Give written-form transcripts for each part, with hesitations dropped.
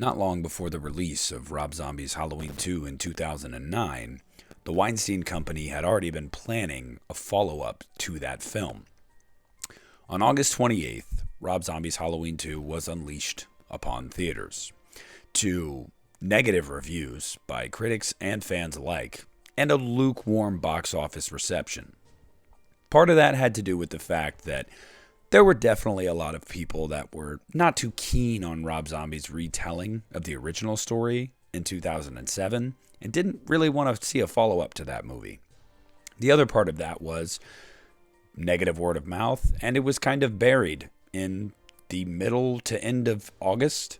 Not long before the release of Rob Zombie's Halloween 2 in 2009, the Weinstein Company had already been planning a follow up to that film. On August 28th, Rob Zombie's Halloween 2 was unleashed upon theaters to negative reviews by critics and fans alike, and a lukewarm box office reception. Part of that had to do with the fact that there were definitely a lot of people that were not too keen on Rob Zombie's retelling of the original story in 2007 and didn't really want to see a follow up to that movie. The other part of that was negative word of mouth, and it was kind of buried in the middle to end of August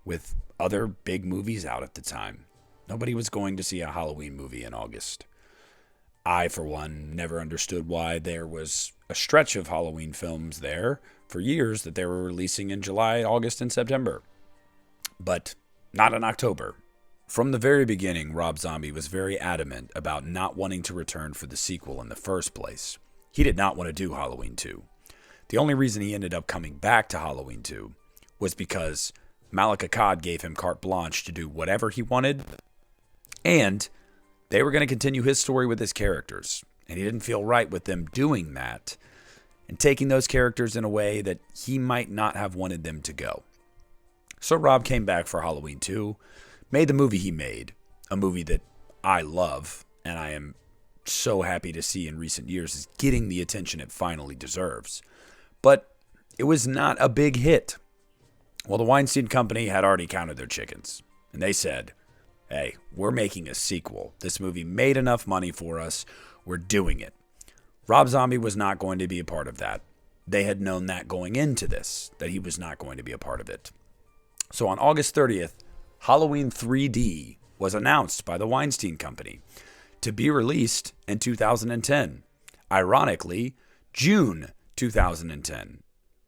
with other big movies out at the time. Nobody was going to see a Halloween movie in August. I, for one, never understood why there was a stretch of Halloween films there for years that they were releasing in July, August, and September. But not in October. From the very beginning, Rob Zombie was very adamant about not wanting to return for the sequel in the first place. He did not want to do Halloween 2. The only reason he ended up coming back to Halloween 2 was because Malek Akkad gave him carte blanche to do whatever he wanted, and they were going to continue his story with his characters, and he didn't feel right with them doing that and taking those characters in a way that he might not have wanted them to go. So Rob came back for Halloween 2, made the movie he made, a movie that I love, and I am so happy to see in recent years is getting the attention it finally deserves. But it was not a big hit. Well, the Weinstein Company had already counted their chickens, and they said, hey, we're making a sequel. This movie made enough money for us. We're doing it. Rob Zombie was not going to be a part of that. They had known that going into this, that he was not going to be a part of it. So on August 30th, Halloween 3D was announced by the Weinstein Company to be released in 2010. Ironically, June 2010.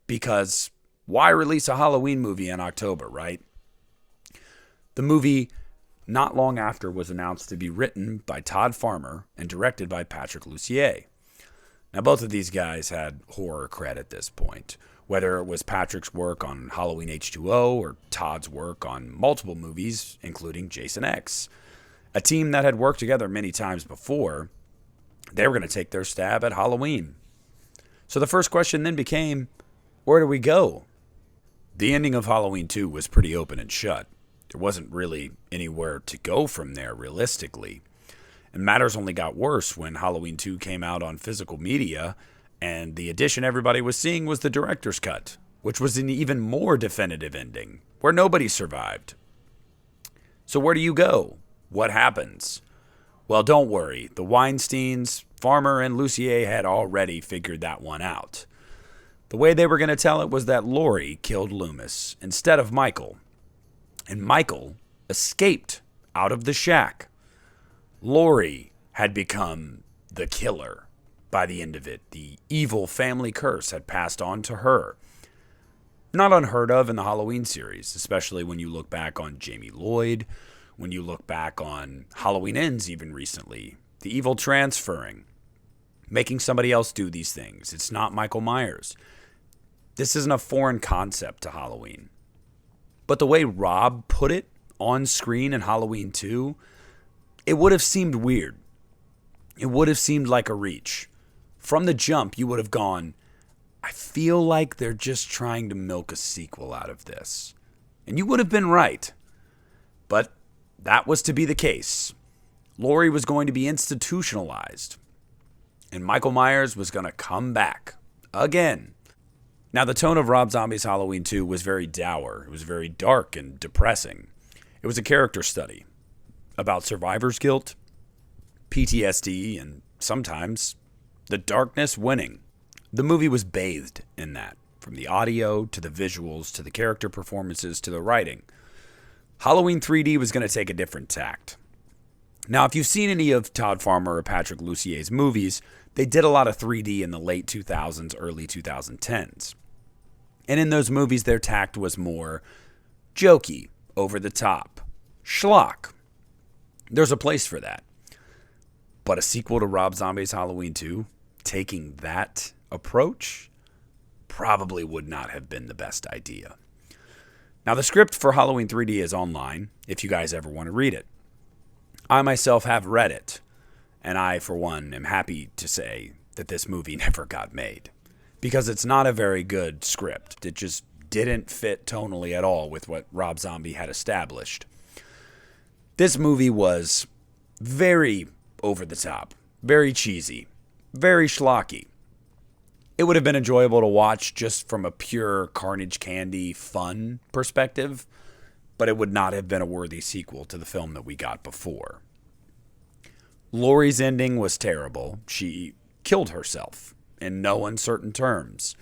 Because why release a Halloween movie in October, right? The movie not long after was announced to be written by Todd Farmer and directed by Patrick Lussier. Now, both of these guys had horror cred at this point, whether it was Patrick's work on Halloween H2O or Todd's work on multiple movies, including Jason X. A team that had worked together many times before, they were going to take their stab at Halloween. So the first question then became, where do we go? The ending of Halloween 2 was pretty open and shut. There wasn't really anywhere to go from there, realistically. And matters only got worse when Halloween 2 came out on physical media, and the edition everybody was seeing was the director's cut, which was an even more definitive ending, where nobody survived. So where do you go? What happens? Well, don't worry. The Weinsteins, Farmer, and Lussier had already figured that one out. The way they were going to tell it was that Laurie killed Loomis instead of Michael. And Michael escaped out of the shack. Laurie had become the killer by the end of it. The evil family curse had passed on to her. Not unheard of in the Halloween series, especially when you look back on Jamie Lloyd, when you look back on Halloween Ends even recently. The evil transferring, making somebody else do these things. It's not Michael Myers. This isn't a foreign concept to Halloween. But the way Rob put it on screen in Halloween 2, it would have seemed weird. It would have seemed like a reach. From the jump, you would have gone, I feel like they're just trying to milk a sequel out of this. And you would have been right. But that was to be the case. Laurie was going to be institutionalized. And Michael Myers was going to come back. Again. Now, the tone of Rob Zombie's Halloween 2 was very dour. It was very dark and depressing. It was a character study about survivor's guilt, PTSD, and sometimes the darkness winning. The movie was bathed in that, from the audio to the visuals to the character performances to the writing. Halloween 3D was going to take a different tact. Now, if you've seen any of Todd Farmer or Patrick Lussier's movies, they did a lot of 3D in the late 2000s, early 2010s. And in those movies, their tact was more jokey, over the top, schlock. There's a place for that. But a sequel to Rob Zombie's Halloween 2, taking that approach, probably would not have been the best idea. Now, the script for Halloween 3D is online if you guys ever want to read it. I myself have read it, and I, for one, am happy to say that this movie never got made because it's not a very good script. It just didn't fit tonally at all with what Rob Zombie had established. This movie was very over the top, very cheesy, very schlocky. It would have been enjoyable to watch just from a pure Carnage Candy fun perspective, but it would not have been a worthy sequel to the film that we got before. Laurie's ending was terrible. She killed herself in no uncertain terms.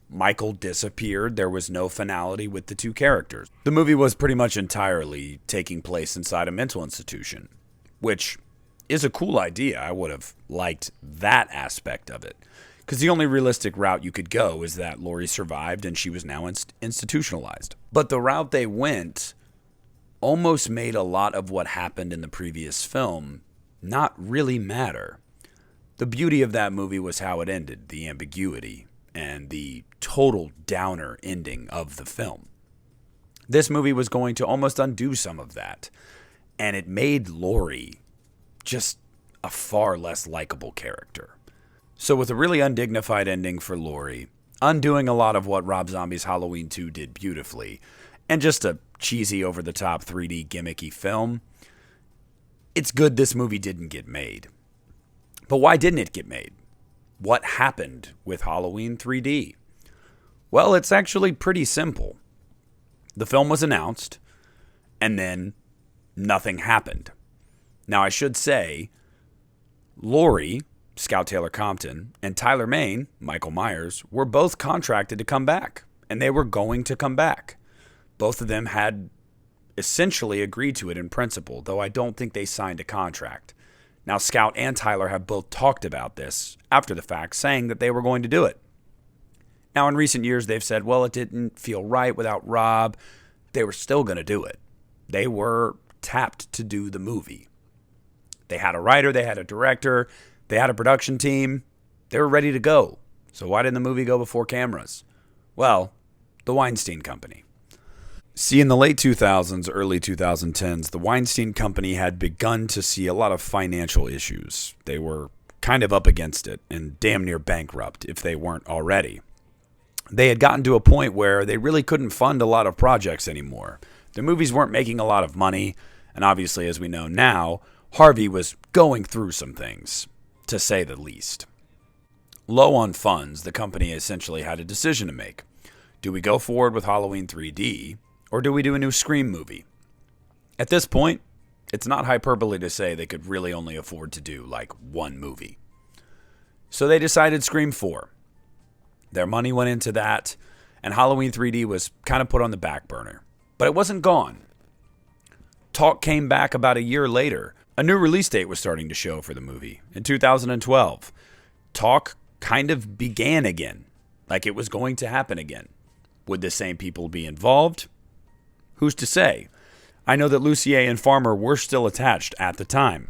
Michael disappeared. There was no finality with the two characters. The movie was pretty much entirely taking place inside a mental institution, which is a cool idea. I would have liked that aspect of it. Because the only realistic route you could go is that Laurie survived and she was now institutionalized. But the route they went almost made a lot of what happened in the previous film not really matter. The beauty of that movie was how it ended, the ambiguity, and the total downer ending of the film. This movie was going to almost undo some of that, and it made Laurie just a far less likable character. So with a really undignified ending for Laurie, undoing a lot of what Rob Zombie's Halloween 2 did beautifully, and just a cheesy, over-the-top 3D gimmicky film, it's good this movie didn't get made. But why didn't it get made? What happened with Halloween 3D? Well, it's actually pretty simple. The film was announced, and then nothing happened. Now, I should say, Laurie, Scout Taylor Compton, and Tyler Mane, Michael Myers, were both contracted to come back, and they were going to come back. Both of them had essentially agreed to it in principle, though I don't think they signed a contract. Now, Scout and Tyler have both talked about this after the fact, saying that they were going to do it. Now, in recent years, they've said, well, it didn't feel right without Rob. They were still going to do it. They were tapped to do the movie. They had a writer, they had a director, they had a production team. They were ready to go. So why didn't the movie go before cameras? Well, the Weinstein Company. See, in the late 2000s, early 2010s, the Weinstein Company had begun to see a lot of financial issues. They were kind of up against it and damn near bankrupt if they weren't already. They had gotten to a point where they really couldn't fund a lot of projects anymore. Their movies weren't making a lot of money, and obviously, as we know now, Harvey was going through some things, to say the least. Low on funds, the company essentially had a decision to make. Do we go forward with Halloween 3D, or do we do a new Scream movie? At this point, it's not hyperbole to say they could really only afford to do like one movie. So they decided Scream 4. Their money went into that, and Halloween 3D was kind of put on the back burner. But it wasn't gone. Talk came back about a year later. A new release date was starting to show for the movie in 2012. Talk kind of began again, like it was going to happen again. Would the same people be involved? Who's to say? I know that Lucier and Farmer were still attached at the time.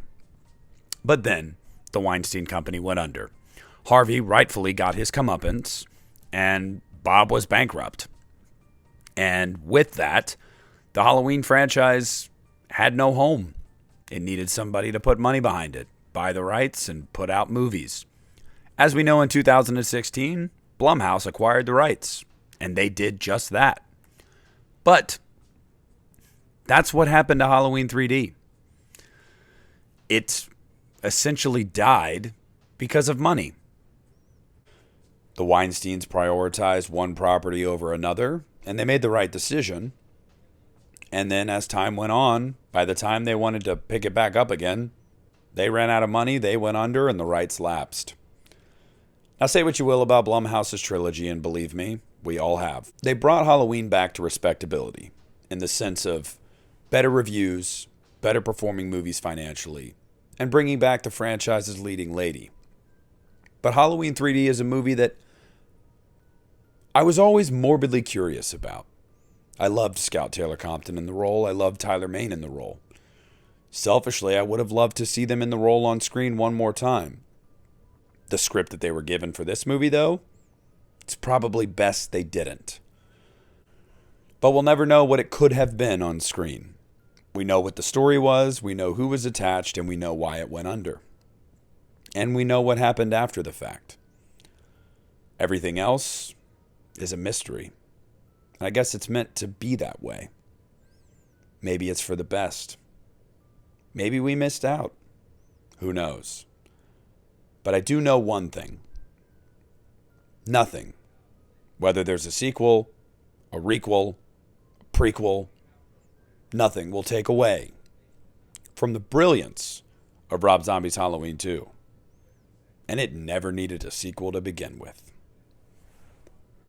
But then, the Weinstein Company went under. Harvey rightfully got his comeuppance, and Bob was bankrupt. And with that, the Halloween franchise had no home. It needed somebody to put money behind it, buy the rights, and put out movies. As we know, in 2016, Blumhouse acquired the rights, and they did just that. But that's what happened to Halloween 3D. It essentially died because of money. The Weinsteins prioritized one property over another, and they made the right decision. And then as time went on, by the time they wanted to pick it back up again, they ran out of money, they went under, and the rights lapsed. Now say what you will about Blumhouse's trilogy, and believe me, we all have. They brought Halloween back to respectability in the sense of better reviews, better performing movies financially, and bringing back the franchise's leading lady. But Halloween 3D is a movie that I was always morbidly curious about. I loved Scout Taylor Compton in the role. I loved Tyler Mane in the role. Selfishly, I would have loved to see them in the role on screen one more time. The script that they were given for this movie, though, it's probably best they didn't. But we'll never know what it could have been on screen. We know what the story was, we know who was attached, and we know why it went under. And we know what happened after the fact. Everything else is a mystery. I guess it's meant to be that way. Maybe it's for the best. Maybe we missed out. Who knows? But I do know one thing. Nothing, whether there's a sequel, a requel, a prequel, nothing will take away from the brilliance of Rob Zombie's Halloween 2. And it never needed a sequel to begin with.